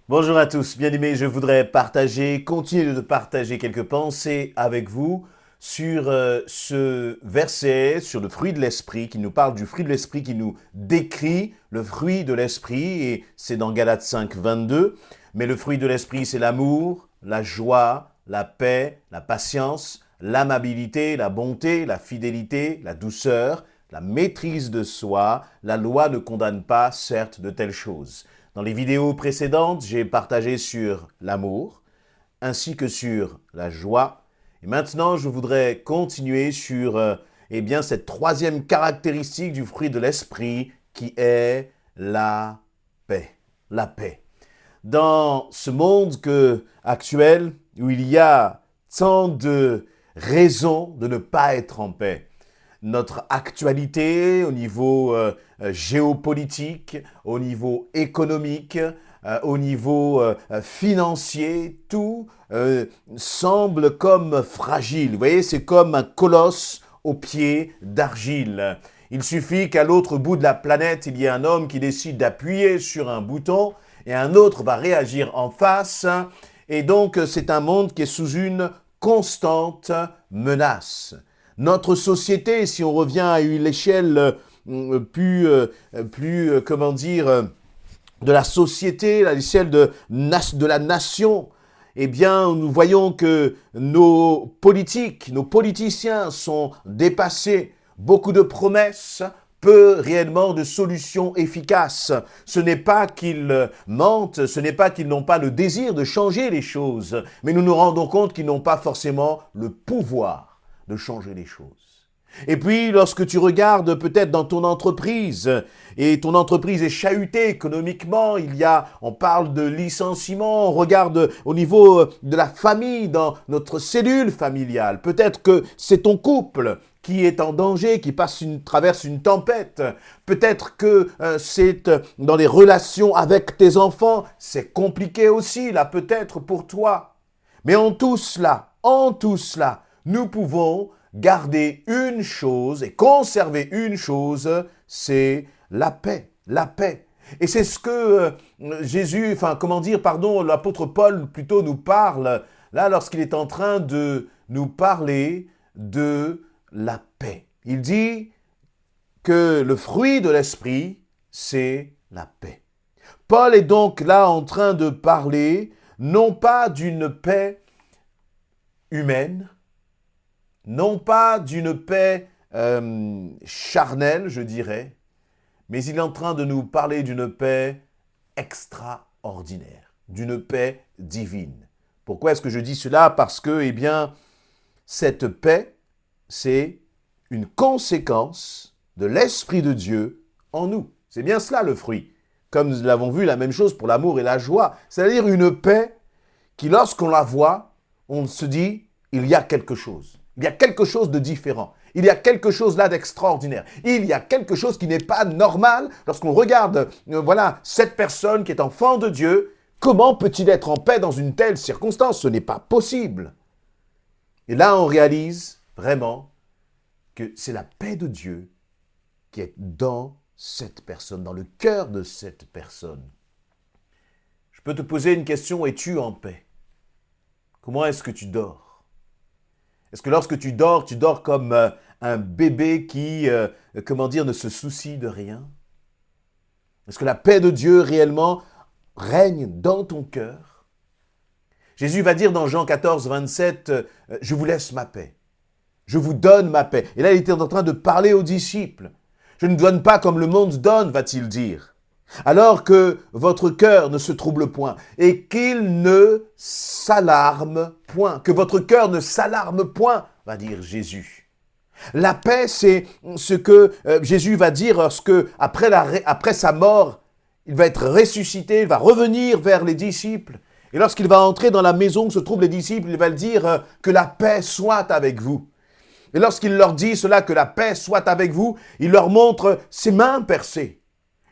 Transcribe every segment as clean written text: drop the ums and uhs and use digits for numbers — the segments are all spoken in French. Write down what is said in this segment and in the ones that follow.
Bonjour à tous, bien-aimés, je voudrais continuer de partager quelques pensées avec vous sur ce verset, sur le fruit de l'esprit, qui nous parle du fruit de l'esprit, qui nous décrit le fruit de l'esprit, et c'est dans Galates 5, 22. Mais le fruit de l'esprit, c'est l'amour, la joie, la paix, la patience, l'amabilité, la bonté, la fidélité, la douceur, la maîtrise de soi. La loi ne condamne pas, certes, de telles choses. Dans les vidéos précédentes, j'ai partagé sur l'amour, ainsi que sur la joie. Et maintenant, je voudrais continuer sur cette troisième caractéristique du fruit de l'esprit, qui est la paix. La paix. Dans ce monde actuel, où il y a tant de raisons de ne pas être en paix, notre actualité au niveau géopolitique, au niveau économique, au niveau financier, tout semble comme fragile. Vous voyez, c'est comme un colosse aux pieds d'argile. Il suffit qu'à l'autre bout de la planète, il y ait un homme qui décide d'appuyer sur un bouton et un autre va réagir en face. Et donc, c'est un monde qui est sous une constante menace. Notre société, si on revient à l'échelle de la société, à l'échelle de la nation, eh bien, nous voyons que nos politiciens sont dépassés. Beaucoup de promesses, peu réellement de solutions efficaces. Ce n'est pas qu'ils mentent, ce n'est pas qu'ils n'ont pas le désir de changer les choses, mais nous nous rendons compte qu'ils n'ont pas forcément le pouvoir de changer les choses. Et puis, lorsque tu regardes peut-être dans ton entreprise, et ton entreprise est chahutée économiquement, on parle de licenciement, on regarde au niveau de la famille, dans notre cellule familiale. Peut-être que c'est ton couple qui est en danger, qui traverse une tempête. Peut-être que c'est dans les relations avec tes enfants, c'est compliqué aussi, là, peut-être pour toi. Mais en tout cela, nous pouvons garder une chose et conserver une chose, c'est la paix. La paix. Et c'est ce que l'apôtre Paul plutôt nous parle, là, lorsqu'il est en train de nous parler de la paix. Il dit que le fruit de l'esprit, c'est la paix. Paul est donc là en train de parler, non pas d'une paix humaine, non pas d'une paix charnelle, je dirais, mais il est en train de nous parler d'une paix extraordinaire, d'une paix divine. Pourquoi est-ce que je dis cela? Parce que, cette paix, c'est une conséquence de l'Esprit de Dieu en nous. C'est bien cela le fruit. Comme nous l'avons vu, la même chose pour l'amour et la joie. C'est-à-dire une paix qui, lorsqu'on la voit, on se dit, il y a quelque chose. Il y a quelque chose de différent. Il y a quelque chose là d'extraordinaire. Il y a quelque chose qui n'est pas normal lorsqu'on regarde, cette personne qui est enfant de Dieu. Comment peut-il être en paix dans une telle circonstance? Ce n'est pas possible. Et là, on réalise vraiment que c'est la paix de Dieu qui est dans cette personne, dans le cœur de cette personne. Je peux te poser une question, es-tu en paix? Comment est-ce que tu dors? Est-ce que lorsque tu dors comme un bébé qui, ne se soucie de rien? Est-ce que la paix de Dieu réellement règne dans ton cœur? Jésus va dire dans Jean 14, 27, « Je vous laisse ma paix. Je vous donne ma paix. » Et là, il était en train de parler aux disciples. « Je ne donne pas comme le monde donne, va-t-il dire. Alors que votre cœur ne se trouble point et qu'il ne s'alarme point. Que votre cœur ne s'alarme point, va dire Jésus. » La paix, c'est ce que Jésus va dire lorsque, après sa mort, il va être ressuscité, il va revenir vers les disciples. Et lorsqu'il va entrer dans la maison où se trouvent les disciples, il va dire que la paix soit avec vous. Et lorsqu'il leur dit cela, que la paix soit avec vous, il leur montre ses mains percées.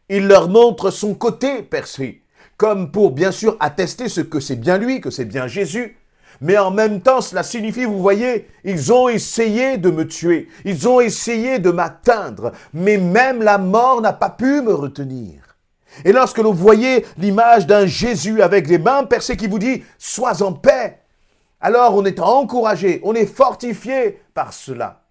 Il leur montre son côté percé, comme pour bien sûr attester ce que c'est bien lui, que c'est bien Jésus. Mais en même temps, cela signifie, vous voyez, ils ont essayé de me tuer, ils ont essayé de m'atteindre, mais même la mort n'a pas pu me retenir. Et lorsque vous voyez l'image d'un Jésus avec les mains percées qui vous dit « Sois en paix », alors on est encouragé, on est fortifié par cela.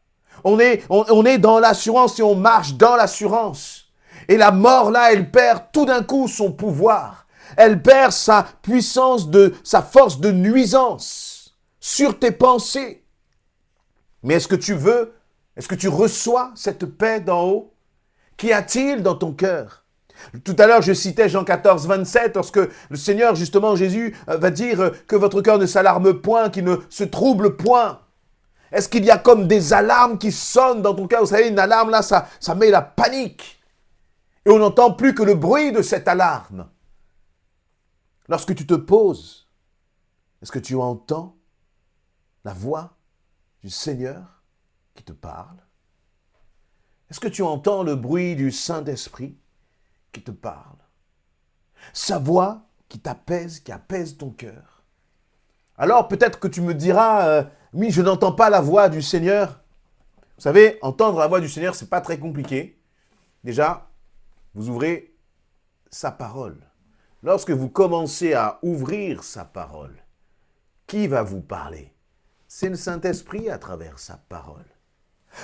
On est dans l'assurance et on marche dans l'assurance. Et la mort là, elle perd tout d'un coup son pouvoir. Elle perd sa puissance, sa force de nuisance sur tes pensées. Mais est-ce que tu reçois cette paix d'en haut? Qu'y a-t-il dans ton cœur? Tout à l'heure, je citais Jean 14, 27, lorsque le Seigneur, justement, Jésus, va dire que votre cœur ne s'alarme point, qu'il ne se trouble point. Est-ce qu'il y a comme des alarmes qui sonnent dans ton cœur? Vous savez, une alarme, là, ça met la panique. Et on n'entend plus que le bruit de cette alarme. Lorsque tu te poses, est-ce que tu entends la voix du Seigneur qui te parle? Est-ce que tu entends le bruit du Saint-Esprit qui te parle? Sa voix qui t'apaise, qui apaise ton cœur. Alors peut-être que tu me diras, oui, je n'entends pas la voix du Seigneur. Vous savez, entendre la voix du Seigneur, c'est pas très compliqué. Déjà, vous ouvrez sa parole. Lorsque vous commencez à ouvrir sa parole, qui va vous parler? C'est le Saint-Esprit à travers sa parole.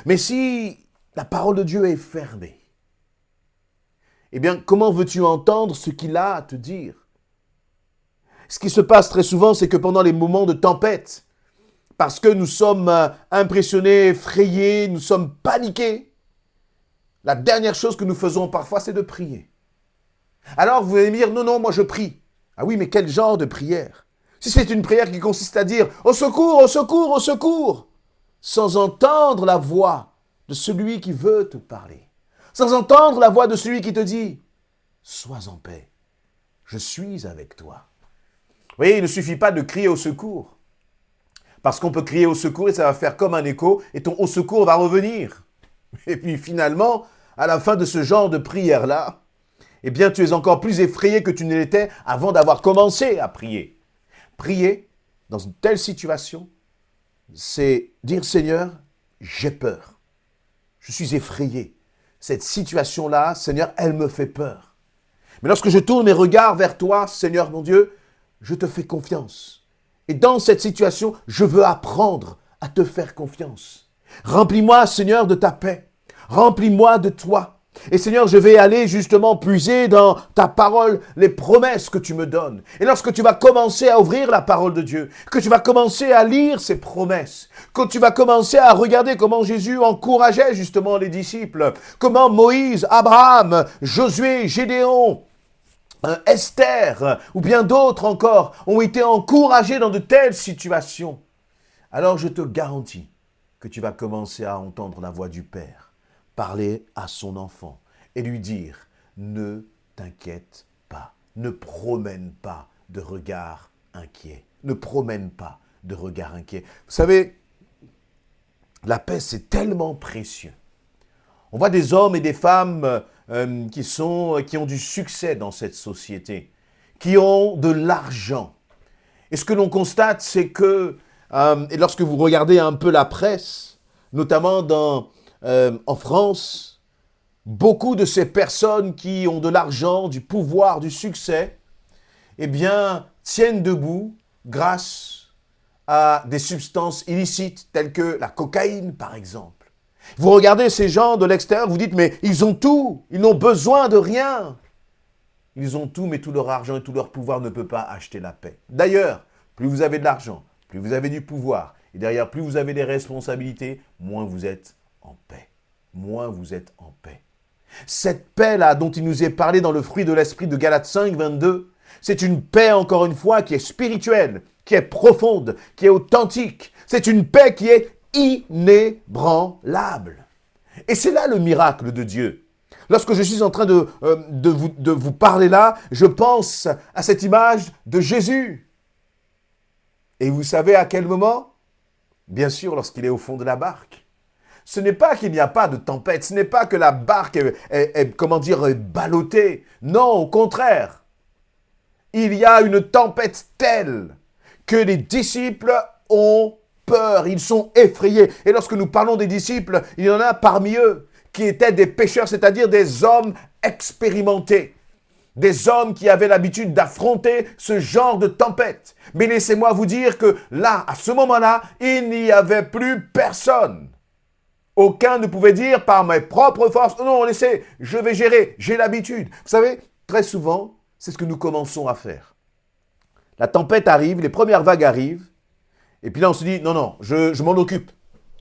Mais si la parole de Dieu est fermée, eh bien, comment veux-tu entendre ce qu'il a à te dire? Ce qui se passe très souvent, c'est que pendant les moments de tempête, parce que nous sommes impressionnés, effrayés, nous sommes paniqués, la dernière chose que nous faisons parfois, c'est de prier. Alors, vous allez me dire, non, moi je prie. Ah oui, mais quel genre de prière? Si c'est une prière qui consiste à dire, au secours, au secours, au secours, sans entendre la voix de celui qui veut te parler, sans entendre la voix de celui qui te dit, sois en paix, je suis avec toi. Vous voyez, il ne suffit pas de crier au secours, parce qu'on peut crier au secours et ça va faire comme un écho, et ton au secours va revenir. Et puis finalement, à la fin de ce genre de prière-là, eh bien, tu es encore plus effrayé que tu ne l'étais avant d'avoir commencé à prier. Prier, dans une telle situation, c'est dire, Seigneur, j'ai peur. Je suis effrayé. Cette situation-là, Seigneur, elle me fait peur. Mais lorsque je tourne mes regards vers toi, Seigneur mon Dieu, je te fais confiance. Et dans cette situation, je veux apprendre à te faire confiance. Remplis-moi, Seigneur, de ta paix. Remplis-moi de toi. Et Seigneur, je vais aller justement puiser dans ta parole les promesses que tu me donnes. Et lorsque tu vas commencer à ouvrir la parole de Dieu, que tu vas commencer à lire ces promesses, que tu vas commencer à regarder comment Jésus encourageait justement les disciples, comment Moïse, Abraham, Josué, Gédéon, Esther ou bien d'autres encore ont été encouragés dans de telles situations, alors je te garantis que tu vas commencer à entendre la voix du Père parler à son enfant et lui dire « Ne t'inquiète pas, ne promène pas de regard inquiet, ne promène pas de regard inquiet. » Vous savez, la paix, c'est tellement précieux. On voit des hommes et des femmes qui ont du succès dans cette société, qui ont de l'argent. Et ce que l'on constate, c'est que, et lorsque vous regardez un peu la presse, notamment en France, beaucoup de ces personnes qui ont de l'argent, du pouvoir, du succès, eh bien, tiennent debout grâce à des substances illicites telles que la cocaïne, par exemple. Vous regardez ces gens de l'extérieur, vous dites, mais ils ont tout, ils n'ont besoin de rien. Ils ont tout, mais tout leur argent et tout leur pouvoir ne peut pas acheter la paix. D'ailleurs, plus vous avez de l'argent, plus vous avez du pouvoir, et derrière, plus vous avez des responsabilités, moins vous êtes en paix. Moins vous êtes en paix. Cette paix-là dont il nous est parlé dans le fruit de l'esprit de Galates 5, 22, c'est une paix, encore une fois, qui est spirituelle, qui est profonde, qui est authentique. C'est une paix qui est inébranlable. Et c'est là le miracle de Dieu. Lorsque je suis en train de vous parler là, je pense à cette image de Jésus. Et vous savez à quel moment? Bien sûr, lorsqu'il est au fond de la barque. Ce n'est pas qu'il n'y a pas de tempête, ce n'est pas que la barque est ballottée. Non, au contraire. Il y a une tempête telle que les disciples ont peur, ils sont effrayés. Et lorsque nous parlons des disciples, il y en a parmi eux qui étaient des pécheurs, c'est-à-dire des hommes expérimentés, des hommes qui avaient l'habitude d'affronter ce genre de tempête. Mais laissez-moi vous dire que là, à ce moment-là, il n'y avait plus personne. Aucun ne pouvait dire par mes propres forces, non, laissez, je vais gérer, j'ai l'habitude. Vous savez, très souvent, c'est ce que nous commençons à faire. La tempête arrive, les premières vagues arrivent, et puis là on se dit, non, non, je m'en occupe.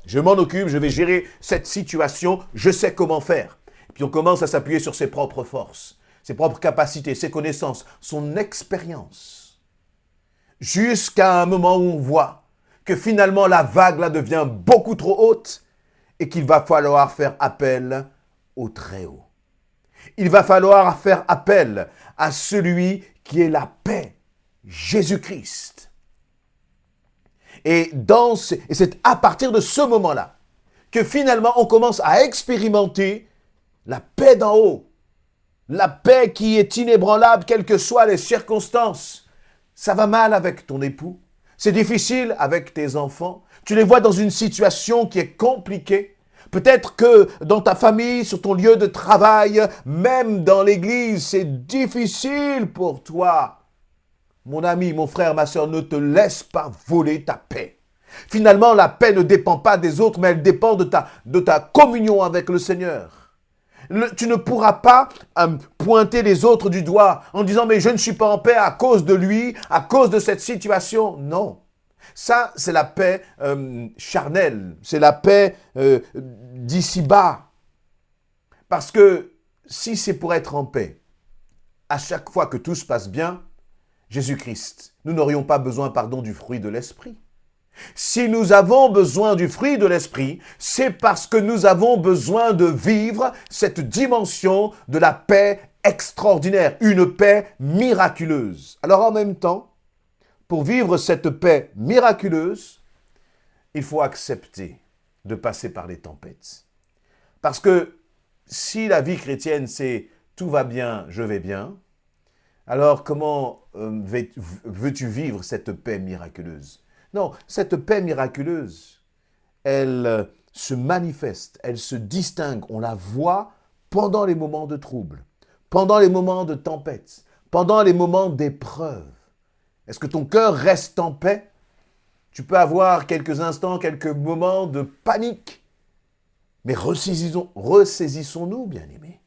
Je m'en occupe, je vais gérer cette situation, je sais comment faire. Et puis on commence à s'appuyer sur ses propres forces, ses propres capacités, ses connaissances, son expérience. Jusqu'à un moment où on voit que finalement la vague là devient beaucoup trop haute et qu'il va falloir faire appel au Très-Haut. Il va falloir faire appel à celui qui est la paix, Jésus-Christ. Et c'est à partir de ce moment-là que finalement on commence à expérimenter la paix d'en haut. La paix qui est inébranlable, quelles que soient les circonstances. Ça va mal avec ton époux. C'est difficile avec tes enfants. Tu les vois dans une situation qui est compliquée. Peut-être que dans ta famille, sur ton lieu de travail, même dans l'église, c'est difficile pour toi. Mon ami, mon frère, ma soeur, ne te laisse pas voler ta paix. Finalement, la paix ne dépend pas des autres, mais elle dépend de ta communion avec le Seigneur. Tu ne pourras pas pointer les autres du doigt en disant « mais je ne suis pas en paix à cause de lui, à cause de cette situation ». Non. Ça, c'est la paix charnelle, c'est la paix d'ici-bas. Parce que si c'est pour être en paix, à chaque fois que tout se passe bien, Jésus-Christ, nous n'aurions pas besoin, du fruit de l'Esprit. Si nous avons besoin du fruit de l'Esprit, c'est parce que nous avons besoin de vivre cette dimension de la paix extraordinaire, une paix miraculeuse. Alors en même temps, pour vivre cette paix miraculeuse, il faut accepter de passer par les tempêtes. Parce que si la vie chrétienne, c'est « tout va bien, je vais bien », alors comment veux-tu vivre cette paix miraculeuse? Non, cette paix miraculeuse, elle se manifeste, elle se distingue, on la voit pendant les moments de trouble, pendant les moments de tempête, pendant les moments d'épreuve. Est-ce que ton cœur reste en paix? Tu peux avoir quelques instants, quelques moments de panique, mais ressaisissons-nous, bien-aimés,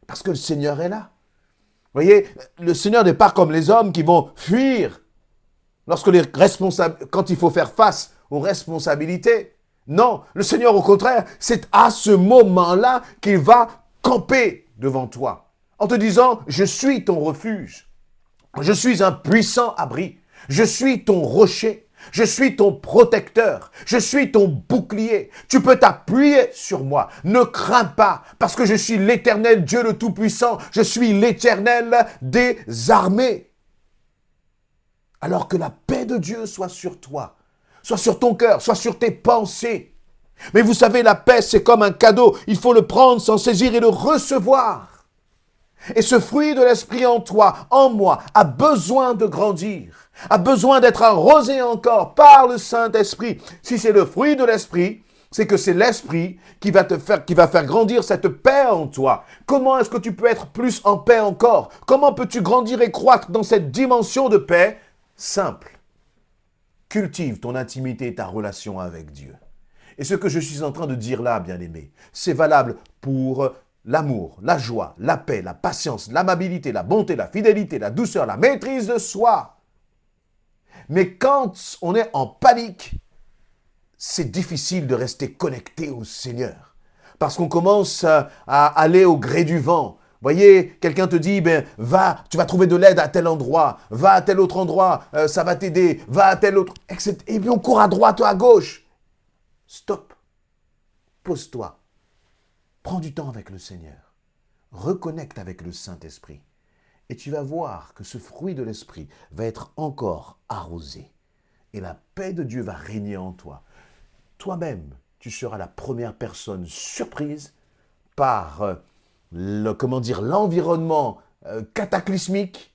parce que le Seigneur est là. Vous voyez, le Seigneur n'est pas comme les hommes qui vont fuir quand il faut faire face aux responsabilités. Non, le Seigneur, au contraire, c'est à ce moment-là qu'il va camper devant toi, en te disant, je suis ton refuge, je suis un puissant abri, je suis ton rocher, je suis ton protecteur, je suis ton bouclier. Tu peux t'appuyer sur moi. Ne crains pas, parce que je suis l'Éternel Dieu le Tout-Puissant. Je suis l'Éternel des armées. Alors que la paix de Dieu soit sur toi, soit sur ton cœur, soit sur tes pensées. Mais vous savez, la paix, c'est comme un cadeau. Il faut le prendre, s'en saisir et le recevoir. Et ce fruit de l'Esprit en toi, en moi, a besoin de grandir, a besoin d'être arrosé encore par le Saint-Esprit. Si c'est le fruit de l'Esprit, c'est que c'est l'Esprit qui va faire grandir cette paix en toi. Comment est-ce que tu peux être plus en paix encore? Comment peux-tu grandir et croître dans cette dimension de paix? Simple. Cultive ton intimité et ta relation avec Dieu. Et ce que je suis en train de dire là, bien-aimé, c'est valable pour l'amour, la joie, la paix, la patience, l'amabilité, la bonté, la fidélité, la douceur, la maîtrise de soi. Mais quand on est en panique, c'est difficile de rester connecté au Seigneur. Parce qu'on commence à aller au gré du vent. Vous voyez, quelqu'un te dit, va, tu vas trouver de l'aide à tel endroit, va à tel autre endroit, ça va t'aider, va à tel autre, etc. Et puis on court à droite ou à gauche. Stop. Pose-toi. Prends du temps avec le Seigneur. Reconnecte avec le Saint-Esprit. Et tu vas voir que ce fruit de l'Esprit va être encore arrosé. Et la paix de Dieu va régner en toi. Toi-même, tu seras la première personne surprise par l'environnement cataclysmique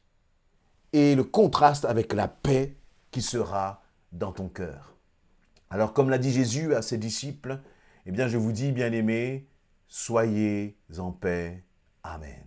et le contraste avec la paix qui sera dans ton cœur. Alors, comme l'a dit Jésus à ses disciples, eh bien, je vous dis, bien-aimés, soyez en paix. Amen.